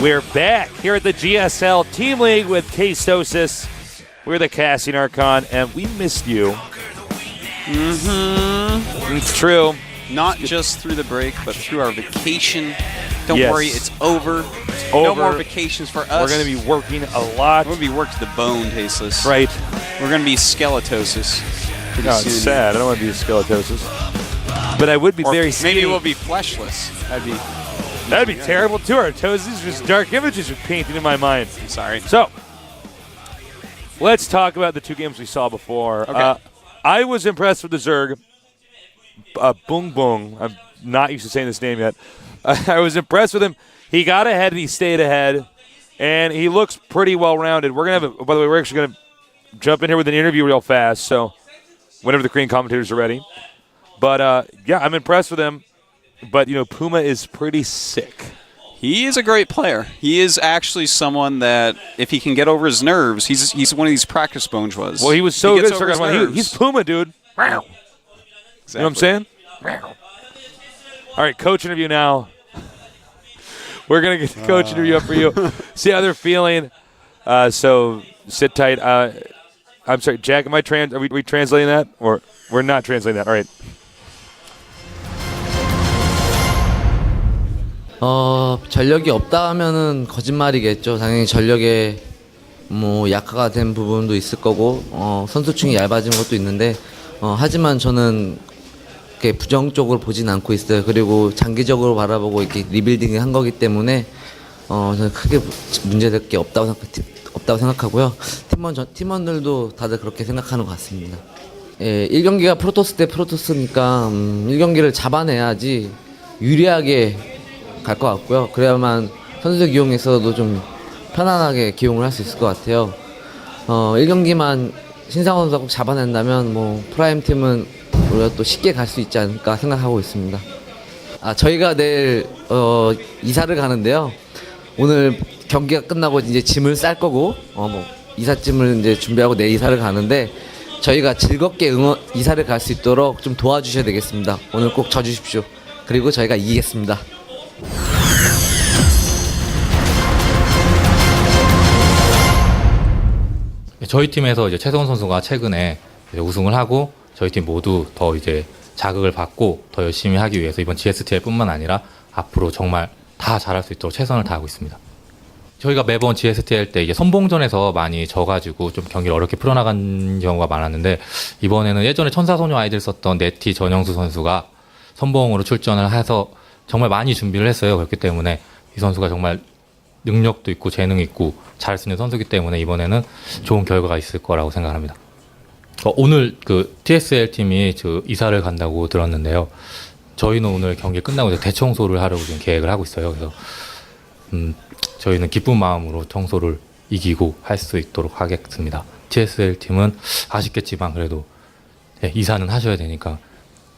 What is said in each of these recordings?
We're back here at the GSL Team League with Tastosis. We're the Casting Archon, and we missed you. Mm-hmm. It's true. Not just through the break, but through our vacation. Don't Yes. worry, it's over. It's No over. more vacations for us. We're going to be working a lot. We're going to be worked to the bone, Tasteless. Right. We're going to be skeletosis pretty No, soon. it's sad. I don't want to be a skeletosis. But I would be Or very maybe skinny. we'll be fleshless. That'd be terrible, too. Our toesies, just dark images are painting in my mind. I'm sorry. So, let's talk about the two games we saw before. Okay. I was impressed with the Zerg. Boong Boong. I'm not used to saying this name yet. I was impressed with him. He got ahead and he stayed ahead, and he looks pretty well-rounded. We're going to have by the way, we're actually going to jump in here with an interview real fast, so whenever the Korean commentators are ready. But, yeah, I'm impressed with him. But, Puma is pretty sick. He is a great player. He is actually someone that, if he can get over his nerves, he's one of these practice bourgeois. Well, he was so He good. gets over his nerves. He's Puma, dude. Exactly. You know what I'm saying? All right, coach interview now. We're going to get the coach interview up for you. See how they're feeling. So sit tight. I'm sorry, Jack, are we translating that? Or we're not translating that? All right. 전력이 없다 하면은 거짓말이겠죠. 당연히 전력에 약화가 된 부분도 있을 거고 선수층이 얇아진 것도 있는데 하지만 저는 그렇게 부정적으로 보진 않고 있어요. 그리고 장기적으로 바라보고 이렇게 리빌딩을 한 거기 때문에 저는 크게 문제될 게 없다고 생각하고요. 팀원들도 다들 그렇게 생각하는 것 같습니다. 예, 1경기가 프로토스 대 프로토스니까 1경기를 잡아내야지 유리하게 갈 것 같고요. 그래야만 선수들 기용에서도 좀 편안하게 기용을 할 수 있을 것 같아요. 1경기만 신상호 선수가 꼭 잡아낸다면 프라임 팀은 우리가 또 쉽게 갈 수 있지 않을까 생각하고 있습니다. 저희가 내일 이사를 가는데요. 오늘 경기가 끝나고 이제 짐을 쌀 거고 이삿짐을 이제 준비하고 내일 이사를 가는데 저희가 즐겁게 이사를 갈 수 있도록 좀 도와주셔야 되겠습니다. 오늘 꼭 져주십시오. 그리고 저희가 이기겠습니다. 저희 팀에서 이제 최성훈 선수가 최근에 이제 우승을 하고 저희 팀 모두 더 이제 자극을 받고 더 열심히 하기 위해서 이번 GSTL뿐만 아니라 앞으로 정말 다 잘할 수 있도록 최선을 다하고 있습니다. 저희가 매번 GSTL 때 이제 선봉전에서 많이 져가지고 좀 경기를 어렵게 풀어나간 경우가 많았는데 이번에는 예전에 천사소녀 아이들 썼던 네티 전영수 선수가 선봉으로 출전을 해서 정말 많이 준비를 했어요. 그렇기 때문에 이 선수가 정말 능력도 있고 재능 있고 잘할 수 있는 선수이기 때문에 이번에는 좋은 결과가 있을 거라고 생각합니다. 오늘 그 TSL 팀이 이사를 간다고 들었는데요. 저희는 오늘 경기 끝나고 이제 대청소를 하려고 지금 계획을 하고 있어요. 그래서 저희는 기쁜 마음으로 청소를 이기고 할 수 있도록 하겠습니다. TSL 팀은 아쉽겠지만 그래도 이사는 하셔야 되니까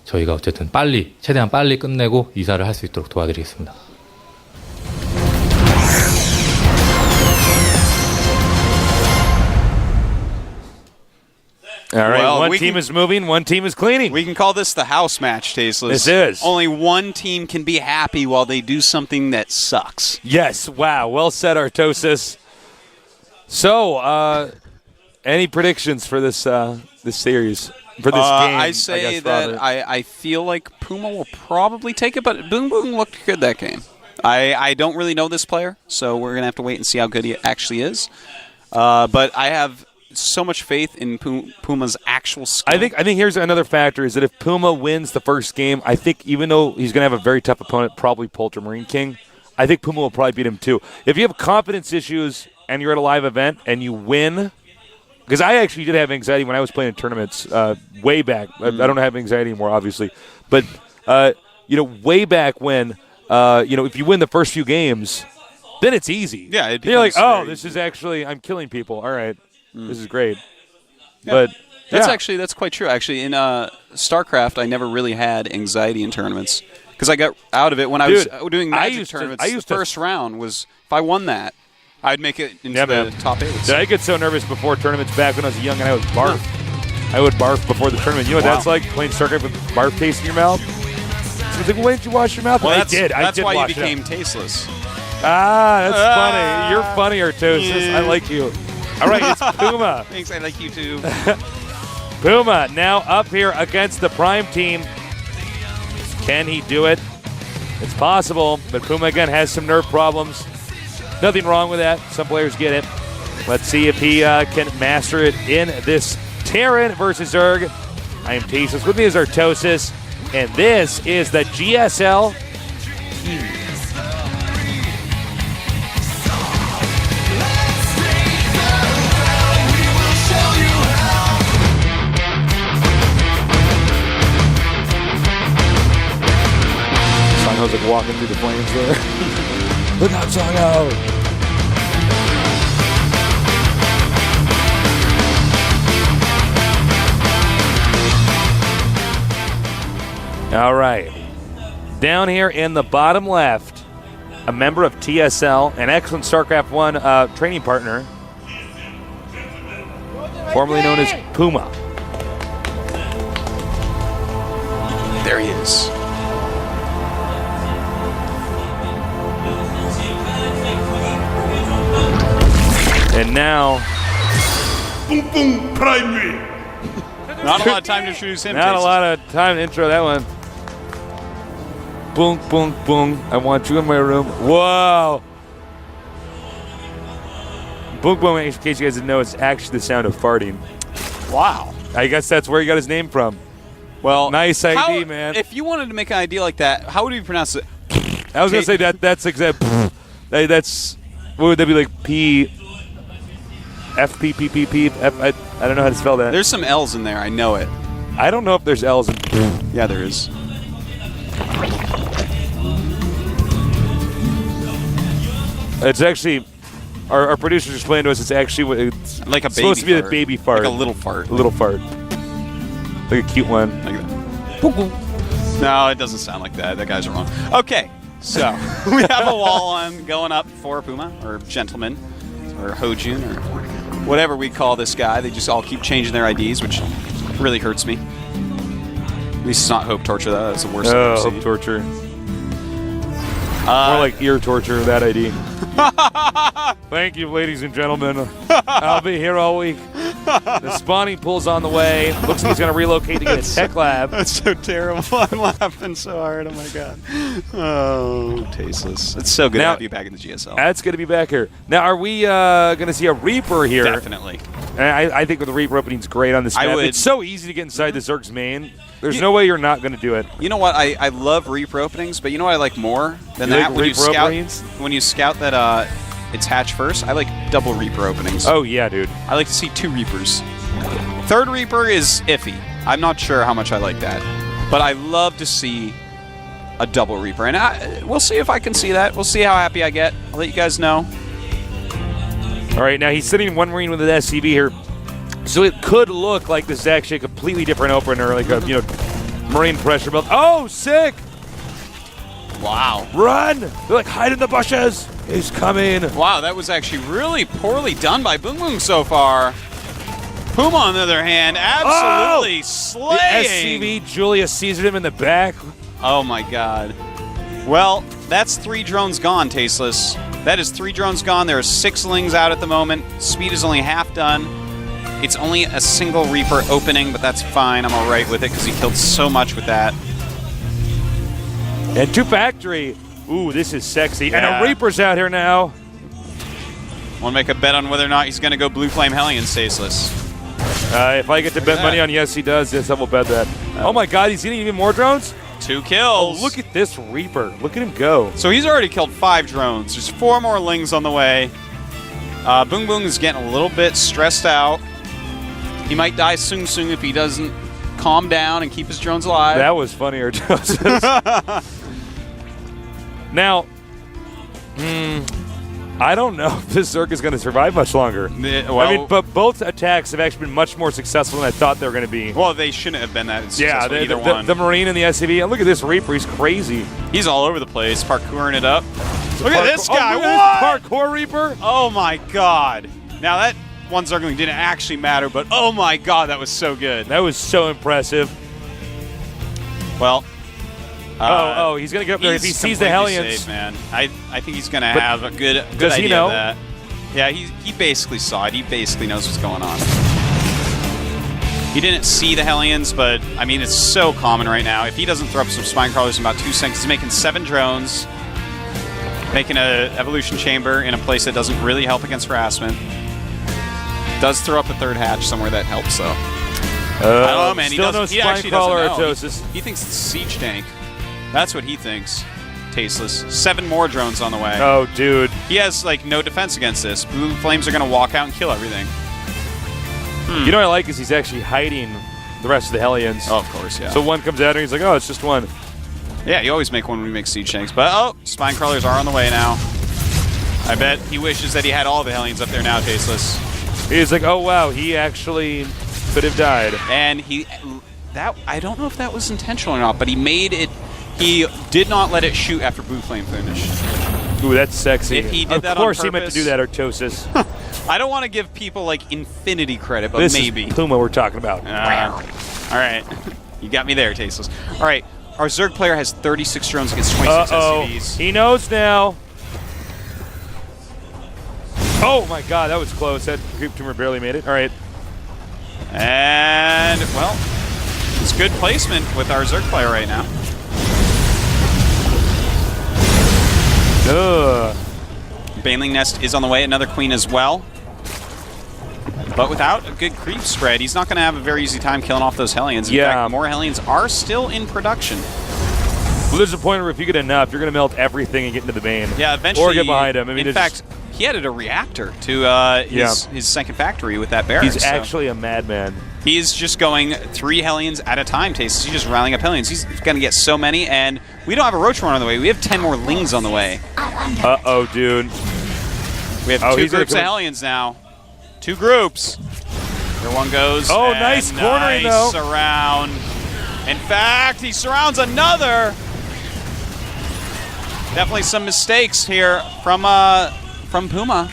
저희가 어쨌든 최대한 빨리 끝내고 이사를 할 수 있도록 도와드리겠습니다. All right, Well, one team is moving, one team is cleaning. We can call this the house match, Tasteless. This is. Only one team can be happy while they do something that sucks. Yes, wow, well said, Artosis. So, any predictions for this series, for this game? I say that I feel like Puma will probably take it, but Boom Boom looked good that game. I don't really know this player, so we're going to have to wait and see how good he actually is. But I have so much faith in Puma's actual skill. I think here's another factor is that if Puma wins the first game, I think even though he's going to have a very tough opponent, probably Polter Marine King, I think Puma will probably beat him too. If you have confidence issues and you're at a live event and you win, because I actually did have anxiety when I was playing in tournaments way back. I don't have anxiety anymore, obviously. But, way back when, if you win the first few games, then it's easy. Yeah, it you're like, becomes very this is actually, I'm killing people. All right. This is great. Yeah. But that's quite true. Actually, in Starcraft, I never really had anxiety in tournaments because I got out of it when I was doing Magic tournaments. The first round was if I won that, I'd make it into the top 8. Did I get so nervous before tournaments back when I was young and I would barf? I would barf before the tournament. You know what that's like, playing Starcraft with barf taste in your mouth? So I was like, why didn't you wash your mouth? Well, I did. That's why you wash became tasteless. Ah, that's funny. You're funnier, Tosis. I like you. All right, it's Puma. Thanks, I like you too. Puma now up here against the Prime team. Can he do it? It's possible, but Puma again has some nerve problems. Nothing wrong with that. Some players get it. Let's see if he can master it in this Terran versus Zerg. I am Tasteless. With me is Artosis, and this is the GSL team. Sango's like walking through the flames there. Look out, Sango! All right. Down here in the bottom left, a member of TSL, an excellent StarCraft 1 training partner, formerly known as Puma. There he is. And now, Boom boom prime me. Not a lot of time to introduce him. not a Jason. lot of time to intro that one. Boom, boom, boom. I want you in my room. Whoa. Boom, boom, in case you guys didn't know, it's actually the sound of farting. Wow. I guess that's where he got his name from. Well, Nice ID, man. If you wanted to make an ID like that, how would you pronounce it? I was going to say that's exact. That's, what would that be like? P, F, P, P, P, P, F, I don't know how to spell that. There's some L's in there. I know it. I don't know if there's L's in. Yeah, there is. It's actually, our producers explained to us it's actually, it's Like a baby supposed to be fart. the baby fart. Like a little fart. A little fart. Like a cute one. Like that. No, it doesn't sound like that. That guy's wrong. Okay, so we have a wall on going up for Puma, or Gentleman, or Hojun, or whatever we call this guy. They just all keep changing their IDs, which really hurts me. At least it's not Hope Torture, though. That's the worst thing I've Oh, seen. torture. More like ear torture, that ID. Thank you, ladies and gentlemen. I'll be here all week. The spawning pool's on the way. Looks like he's going to relocate to get a tech lab. That's so terrible. I'm laughing so hard. Oh, my God. Oh, tasteless. It's so good to Now- have you back in the GSL. That's going to be back here. Now, are we going to see a Reaper here? Definitely. And I think the Reaper opening's great on this I map. would- It's so easy to get inside the Zerg's main. There's no way you're not going to do it. You know what? I love Reaper openings, but you know what I like more than You that? like Reaper openings? When you scout that it's hatch first, I like double Reaper openings. Oh, yeah, dude. I like to see 2 Reapers. Third Reaper is iffy. I'm not sure how much I like that. But I love to see a double Reaper. And we'll see if I can see that. We'll see how happy I get. I'll let you guys know. All right, now he's sitting one Marine with an SCV here. So it could look like this is actually a completely different opener, like a, Marine pressure build. Oh, sick! Wow. Run! They're like, hide in the bushes! He's coming! Wow, that was actually really poorly done by Boom Boom so far. Puma, on the other hand, absolutely The slaying. SCV, Julius Caesared him in the back. Oh my God. Well, that's 3 drones gone, Tasteless. That is 3 drones gone. There are 6 lings out at the moment. Speed is only half done. It's only a single Reaper opening, but that's fine. I'm all right with it because he killed so much with that. And 2 factory. Ooh, this is sexy. And Yeah. a Reaper's out here now. Want to make a bet on whether or not he's going to go Blue Flame Hellion, Tasteless. If I get to bet that. money on yes, he does. Yes, I will bet that. Oh my God, he's getting even more drones? 2 Oh, kills. look at this Reaper. Look at him go. So he's already killed 5 drones. There's 4 more lings on the way. Boom Boom is getting a little bit stressed out. He might die soon if he doesn't calm down and keep his drones alive. That was funnier, Joseph. Now, I don't know if this Zerg is going to survive much longer. But both attacks have actually been much more successful than I thought they were going to be. Well, they shouldn't have been that Yeah, successful, either one. the Marine and the SCV. And look at this Reaper. He's crazy. He's all over the place, parkouring it up. Look at this guy. Oh, look at this parkour Reaper. Oh, my God. Now, that one Zergling didn't actually matter, but oh, my God, that was so good. That was so impressive. Well, He's going to get up there if he sees the Hellions. Safe, man. I think he's going to have a good does idea he know? of that. Yeah, he basically saw it. He basically knows what's going on. He didn't see the Hellions, but, I mean, it's so common right now. If he doesn't throw up some spine crawlers in about 2 seconds, he's making 7 drones, making an evolution chamber in a place that doesn't really help against harassment. Does throw up a 3rd hatch somewhere that helps, though. I don't know, man. Still no spine crawler Artosis. He thinks it's a siege tank. That's what he thinks. Tasteless. 7 more drones on the way. Oh, dude. He has, like, no defense against this. Blue flames are going to walk out and kill everything. You know what I like is he's actually hiding the rest of the Hellions. Oh, of course, yeah. So one comes out and he's like, oh, it's just one. Yeah, you always make one when we make siege tanks. But, spine crawlers are on the way now. I bet he wishes that he had all the Hellions up there now, Tasteless. He's like, oh, wow, he actually could have died. And I don't know if that was intentional or not, but he made it. He did not let it shoot after blue flame finished. Ooh, that's sexy. If he did that on Of course purpose, he meant to do that, Artosis. I don't want to give people, like, infinity credit, but This maybe. is Puma we're talking about. All right. You got me there, Tasteless. All right. Our Zerg player has 36 drones against 26 SCVs. He knows now. Oh, my God, that was close. That creep tumor barely made it. All right. And, well, it's good placement with our Zerg player right now. Ugh. Baneling Nest is on the way. Another queen as well. But without a good creep spread, he's not going to have a very easy time killing off those Hellions. In fact, more Hellions are still in production. Well, there's a point where if you get enough, you're going to melt everything and get into the Bane. Yeah, eventually. Or get behind him. I mean, in fact, he added a reactor to his second factory with that barracks. He's actually a madman. He's just going 3 Hellions at a time, Tastes. He's just rallying up Hellions. He's going to get so many, and we don't have a Roach Runner on the way. We have 10 more Lings on the way. Uh-oh, dude. We have 2 groups of Hellions now. 2 groups. There one goes. Oh, nice cornering, though. Surround. In fact, he surrounds another. Definitely some mistakes here from Puma.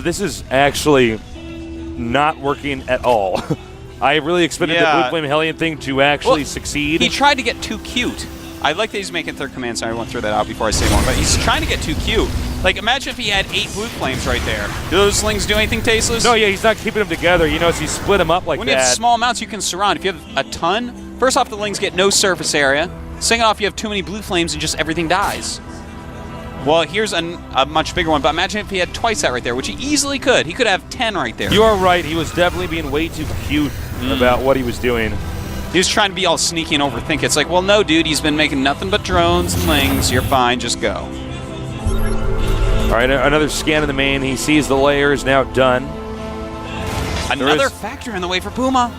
This is actually not working at all. I really expected the Blue Flame Hellion thing to actually succeed. He tried to get too cute. I like that he's making 3rd command, so I won't throw that out before I say more, but he's trying to get too cute. Like, imagine if he had 8 blue flames right there. Do those slings do anything tasteless? No, yeah, he's not keeping them together. You know, so he split them up like that. When you have small amounts, you can surround. If you have a ton, first off, the Lings get no surface area. Second off, you have too many blue flames and just everything dies. Well, here's a much bigger one, but imagine if he had twice that right there, which he easily could. He could have 10 right there. You are right. He was definitely being way too cute about what he was doing. He was trying to be all sneaky and overthink it. It's like, well, no, dude, he's been making nothing but drones and Lings. You're fine. Just go. All right, another scan of the main. He sees the layers now done. Another factor in the way for Puma.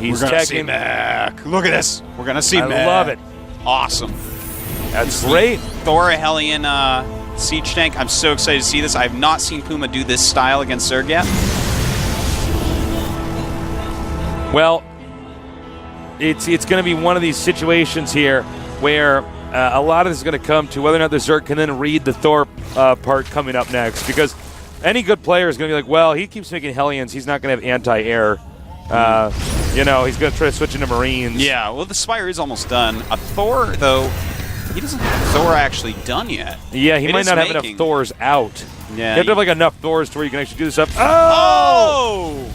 He's We're going to see checking. Mech. Look at this. We're going to see Mech. I love it. Awesome. That's great. Thor Hellion siege tank. I'm so excited to see this. I have not seen Puma do this style against Zerg yet. Well, it's going to be one of these situations here where a lot of this is going to come to whether or not the Zerg can then read the Thor part coming up next. Because any good player is going to be like, well, he keeps making Hellions. He's not going to have anti-air. You know, he's going to try to switch into Marines. Yeah, well, the Spire is almost done. A Thor, though, he doesn't have Thor actually done yet. Yeah, he might not have enough Thors out. Yeah, you have to have like enough Thors to where you can actually do this up. Oh!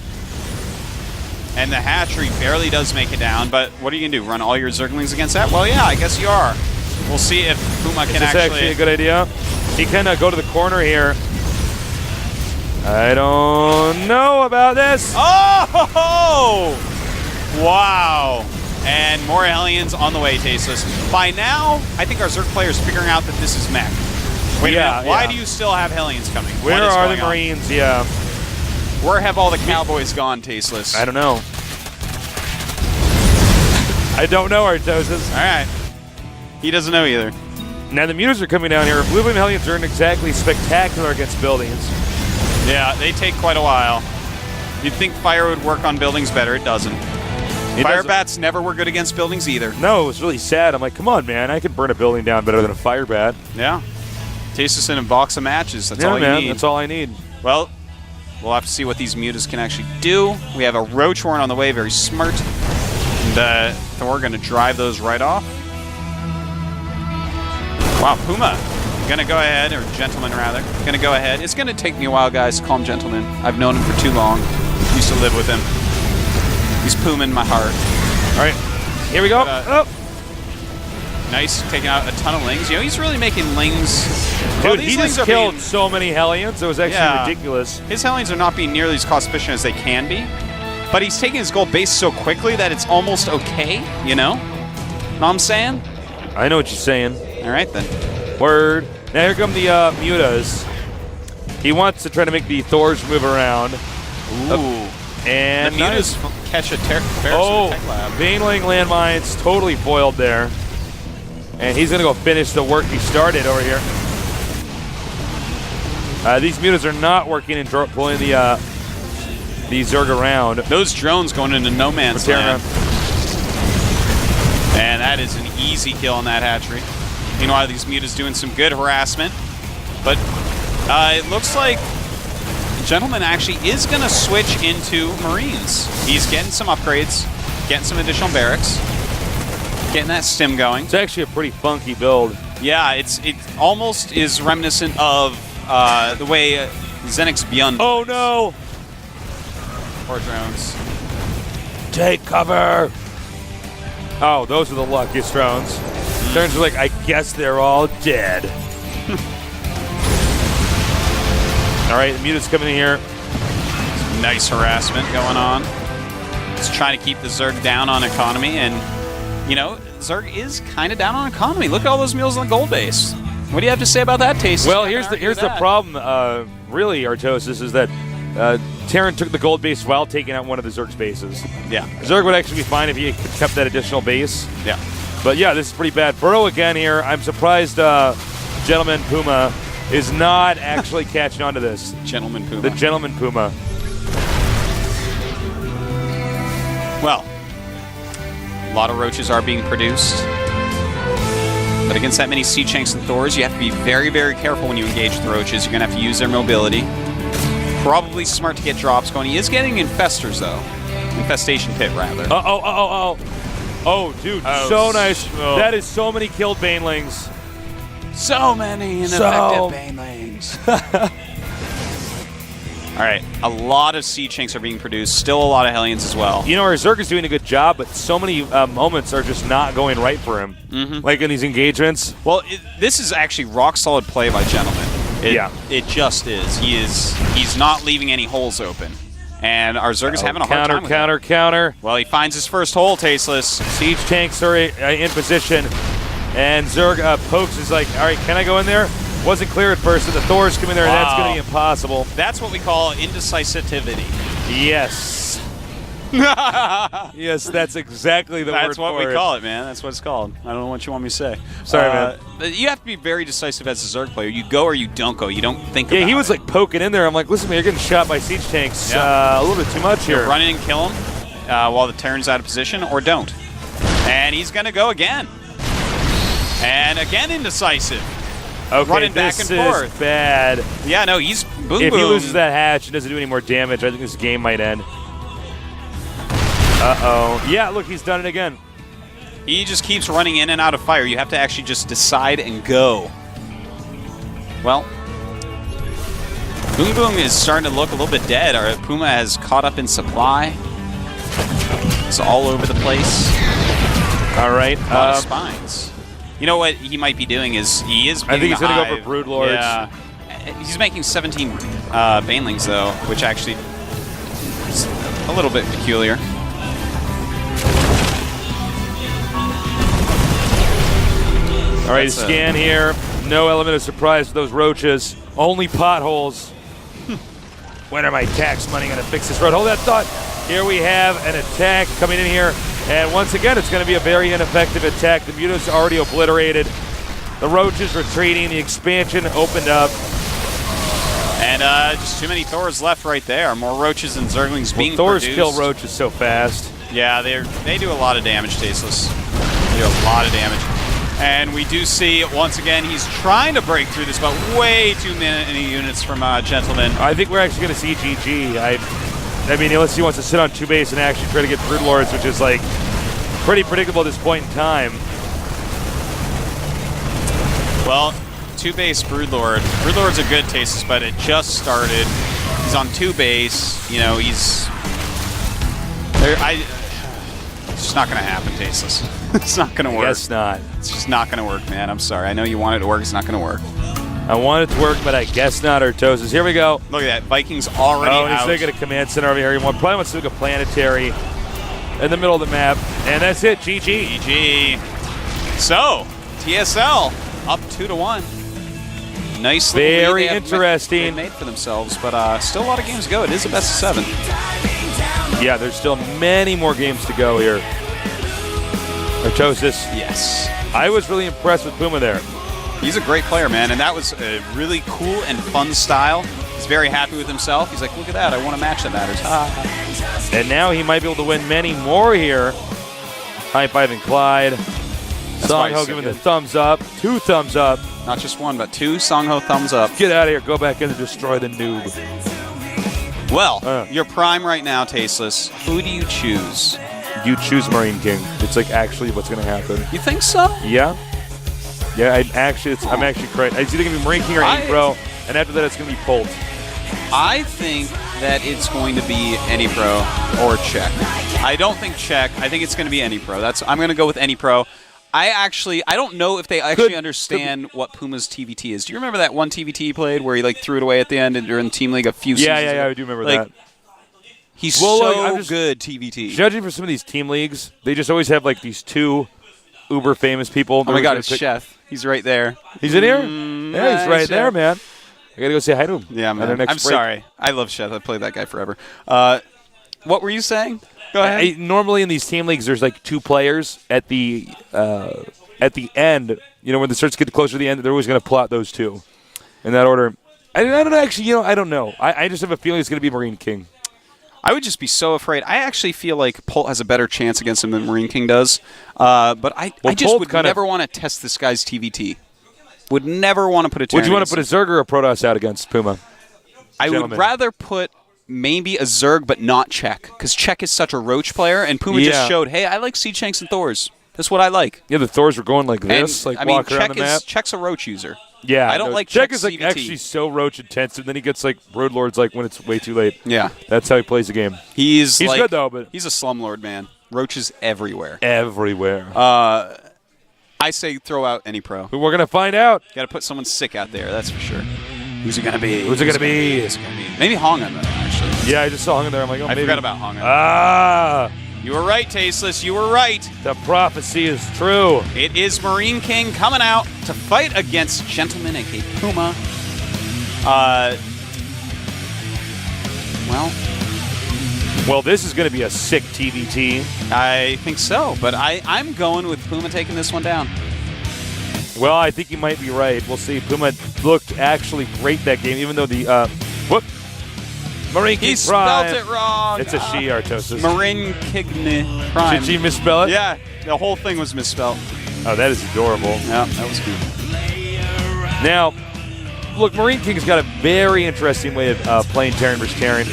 And the hatchery barely does make it down, but what are you going to do? Run all your Zerglings against that? Well, yeah, I guess you are. We'll see if Puma can actually... Is this actually a good idea? He can go to the corner here. I don't know about this. Oh! Wow. And more Hellions on the way, Tasteless. By now, I think our Zerg player is figuring out that this is mech. Wait a minute. Why do you still have Hellions coming? Where are the Marines? Yeah. Where have all the cowboys gone, Tasteless? I don't know. I don't know, Artosis. All right. He doesn't know either. Now the muters are coming down here. Blue Flame Hellions aren't exactly spectacular against buildings. Yeah, they take quite a while. You'd think fire would work on buildings better. It doesn't. Fire bats never were good against buildings either. No, it was really sad. I'm like, come on, man. I could burn a building down better than a fire bat. Yeah. Tasteless in a box of matches. That's all you need. That's all I need. Well, We'll have to see what these mutas can actually do. We have a Roach Horn on the way, very smart. And Thor going to drive those right off. Wow, Puma gonna go ahead, or Gentleman rather, gonna go ahead. It's gonna take me a while, guys, to call him Gentleman. I've known him for too long. Used to live with him. He's Puma in my heart. All right, here we go. Nice, taking out a ton of lings. You know, he's really making lings. Dude, he just killed so many Hellions. It was actually ridiculous. His Hellions are not being nearly as cost efficient as they can be, but he's taking his gold base so quickly that it's almost okay, you know? Know what I'm saying? I know what you're saying. All right, then. Word. Now here come the mutas. He wants to try to make the Thors move around. Ooh. And the mutas catch a Tech Lab. Baneling landmines totally foiled there. And he's going to go finish the work he started over here. These mutas are not working in pulling the Zerg around. Those drones going into no man's land. And that is an easy kill on that hatchery. Meanwhile, these mutas doing some good harassment. But it looks like Gentleman actually is going to switch into Marines. He's getting some upgrades, getting some additional barracks, getting that stim going. It's actually a pretty funky build. Yeah, it almost is reminiscent of the way ZeNEX Beyond. Oh no! Poor drones. Take cover! Oh, those are the luckiest drones. Turns are like, I guess they're all dead. All right, the muta's coming in here. Some nice harassment going on. Just trying to keep the Zerg down on economy, and you know, Zerg is kind of down on economy. Look at all those mules on the gold base. What do you have to say about that, Taste? Well, here's the problem. Really, Artosis, is that Terran took the gold base while taking out one of the Zerg's bases. Yeah. Zerg would actually be fine if he kept that additional base. Yeah. But yeah, this is pretty bad. Burrow again here. I'm surprised Gentleman Puma is not actually catching on to this. Gentleman Puma. The Gentleman Puma. Well, a lot of roaches are being produced. But against that many Sea Chanks and Thors, you have to be very, very careful when you engage the roaches. You're going to have to use their mobility. Probably smart to get drops going. He is getting infestors, though. Infestation pit, rather. Oh, dude, so nice. Oh. That is so many killed Banelings. So many ineffective Banelings. All right, a lot of Sea Chanks are being produced. Still a lot of Hellions as well. You know, our Zerg is doing a good job, but so many moments are just not going right for him. Like in these engagements. Well, this is actually rock-solid play by Gentleman. It just is. He's not leaving any holes open. And our Zerg is having a hard time with counter. Well, he finds his first hole, Tasteless. Siege tanks are in position. And Zerg pokes is like, all right, can I go in there? Wasn't clear at first, and the Thors come in there, and that's going to be impossible. That's what we call indecisivity. Yes. Yes, that's exactly the word for it. That's what we call it, man. That's what it's called. I don't know what you want me to say. Sorry, man. You have to be very decisive as a Zerg player. You go or you don't go. You don't think about it. Yeah, he was like poking in there. I'm like, listen, man, you're getting shot by siege tanks a little bit too much here. Run in and kill him while the Terran's out of position, or don't. And he's going to go again. And again indecisive. Okay, running back and forth. This is bad. Yeah, no, he's boom. If he loses that hatch and doesn't do any more damage, I think this game might end. Uh-oh. Yeah, look, he's done it again. He just keeps running in and out of fire. You have to actually just decide and go. Well, Boom Boom is starting to look a little bit dead. Our Puma has caught up in supply. It's all over the place. All right. A lot of spines. You know what he might be doing is he is. I think he's going to go for Broodlords. Yeah. He's making 17 Banelings, though, which actually is a little bit peculiar. All right, scan here. No element of surprise for those roaches. Only potholes. When are my tax money going to fix this road? Hold that thought. Here we have an attack coming in here. And once again, it's going to be a very ineffective attack. The mutants already obliterated. The roaches retreating. The expansion opened up. And just too many Thors left right there. More roaches and Zerglings being Thors produced. kill roaches so fast. Yeah, they do a lot of damage, Tasteless. They do a lot of damage. And we do see, once again, he's trying to break through this, but way too many units from Gentleman. I think we're actually going to see GG. I mean, unless he wants to sit on 2 base and actually try to get Brood Lords, which is like pretty predictable at this point in time. Well, 2 base Brood Lord. Brood Lord's a good Tasteless, but it just started. He's on 2 base. You know, he's there. It's just not going to happen, Tasteless. It's not going to work. Guess not. It's just not going to work, man. I'm sorry. I know you want it to work. It's not going to work. I want it to work, but I guess not, Artosis. Here we go. Look at that. Vikings already Oh, and he's out. thinking a command center over here. He probably wants to make a planetary in the middle of the map. And that's it. GG. GG. So, TSL up 2-1. Nice little lead Very they have interesting. made for themselves, but still a lot of games to go. It is a best of 7. Yeah, there's still many more games to go here. Artosis. Yes. I was really impressed with Puma there. He's a great player, man, and that was a really cool and fun style. He's very happy with himself. He's like, look at that, I won a match that matters. And now he might be able to win many more here. High-fiving Clyde. why he's Songho so giving good. the thumbs up. 2 thumbs up. Not just 1, but 2. Songho thumbs up. Get out of here. Go back in and destroy the noob. Well, your prime right now, Tasteless. Who do you choose? You choose Marine King. It's like actually what's going to happen. You think so? Yeah. Yeah, I'm actually correct. It's either going to be Marine King or Any Pro, and after that it's going to be Polt. I think that it's going to be Any Pro or Czech. I don't think Czech. I think it's going to be Any Pro. I'm going to go with Any Pro. I don't know if they actually understand what Puma's TVT is. Do you remember that one TVT he played where he like threw it away at the end during Team League a few seasons ago? Yeah, I do remember Like, that. He's I'm so just good TVT. Judging for some of these team leagues, they just always have like these 2 uber famous people. Oh my God, it's Chef. He's right there. He's in here? Yeah, he's right there, man. I got to go say hi to him. Yeah, at our man. next I'm break. sorry. I love Chef. I've played that guy forever. What were you saying? Go ahead. Normally in these team leagues, there's like 2 players at the end. You know, when the starts get closer to the end, they're always going to pull out those 2 in that order. I don't actually. You know, I don't know. I just have a feeling it's going to be Marine King. I would just be so afraid. I actually feel like Polt has a better chance against him than Marine King does. But I just Polt would never want to test this guy's TVT. Would never want to put a Terran Would you want to put a Zerg or a Protoss out against Puma? I would rather put maybe a Zerg, but not Czech. Because Czech is such a Roach player, and Puma just showed, hey, I like Siege Tanks and Thors. That's what I like. Yeah, the Thors were going like this, and, like walking around the map. Czech's a Roach user. Yeah, I don't like Czech Czech's is like CVT. actually so Roach intensive. Then he gets like Brood Lords like when it's way too late. Yeah, that's how he plays the game. He's like, good though, but he's a slumlord, man. Roaches everywhere. Everywhere. I say throw out Any Pro. But we're gonna find out. Got to put someone sick out there. That's for sure. Who's it gonna be? Who's it gonna be? Maybe Hongan, though, actually. Yeah, I just saw Hongan there. I'm like, oh, I maybe. forgot about Hongan. Ah, you were right, Tasteless. You were right. the prophecy is true. It is Marine King coming out to fight against Gentleman aka Puma. Well, this is going to be a sick TVT. I think so, but I'm going with Puma taking this one down. Well, I think you might be right. We'll see. Puma looked actually great that game, even though the Marine King He Prime. spelled it wrong. It's a she, Artosis. Marine King Prime. Did she misspell it? Yeah, the whole thing was misspelled. Oh, that is adorable. Yeah, that was good. Now, look, Marine King's got a very interesting way of playing Terran versus Terran.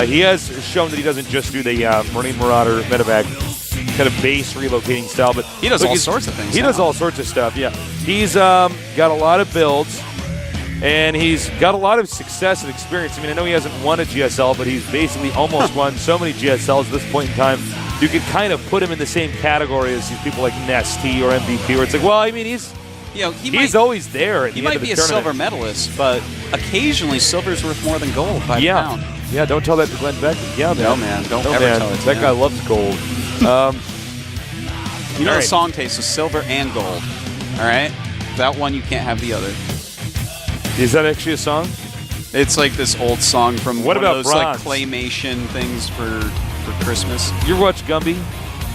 He has shown that he doesn't just do the Marine Marauder medevac kind of base relocating style, but he does all sorts of things. He does all sorts of stuff, yeah. He's got a lot of builds, and he's got a lot of success and experience. I mean, I know he hasn't won a GSL, but he's basically almost won so many GSLs at this point in time. You could kind of put him in the same category as these people like Nesty or MVP, where it's like, well, I mean, he's always there at the end might of the be a tournament. silver medalist, but occasionally silver's worth more than gold by the pound. Yeah, don't tell that to Glenn Beck. Yeah, man. No, man. Don't ever tell it to That him. guy loves gold. You know the song tastes of silver and gold. All right? Without one, you can't have the other. Is that actually a song? It's like this old song from What one about of those bronze? like claymation things for Christmas. You watch Gumby?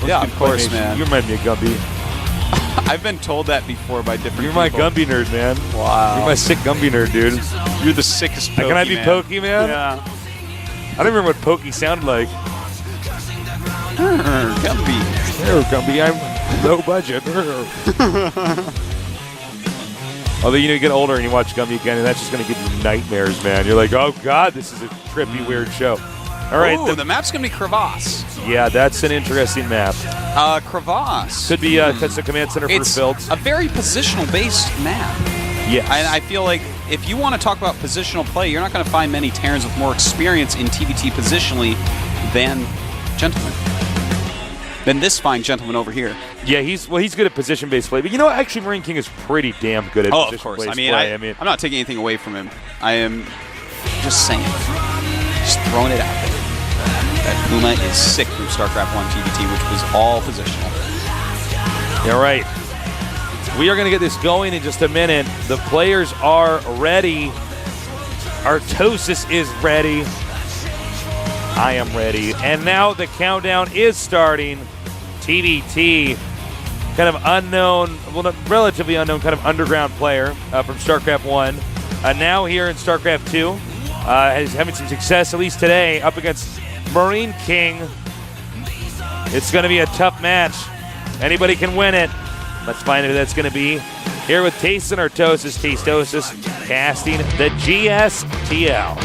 Yeah, of course, man. You remind me of Gumby. I've been told that before by different You're my people. Gumby nerd, man. Wow. You're my sick Gumby nerd, dude. You're the sickest Pokey, Can I be man. Pokey, man? Yeah. I don't remember what Pokey sounded like. Gumby. There, Gumby. Low budget. Although, you get older and you watch Gummy again, and that's just going to give you nightmares, man. You're like, oh, God, this is a trippy, weird show. All right. Ooh, the map's going to be Crevasse. Yeah, that's an interesting map. Crevasse. Could be because the command center It's for builds. a very positional-based map. Yes. And I feel like if you want to talk about positional play, you're not going to find many Terrans with more experience in TVT positionally than Gentleman. Than this fine gentleman over here. Yeah, he's good at position-based play. But actually, Marine King is pretty damn good at Of position-based course. play. I'm not taking anything away from him. I am just saying. Just throwing it out there. That Puma is sick from StarCraft 1 TVT, which was all positional. All right. We are going to get this going in just a minute. The players are ready. Artosis is ready. I am ready. And now the countdown is starting. TVT, kind of unknown, well, not relatively unknown, kind of underground player from StarCraft 1. Now here in StarCraft 2, is having some success, at least today, up against Marine King. It's going to be a tough match. Anybody can win it. Let's find out who that's going to be. Here with Taste and Artosis, Tastosis, casting the GSTL.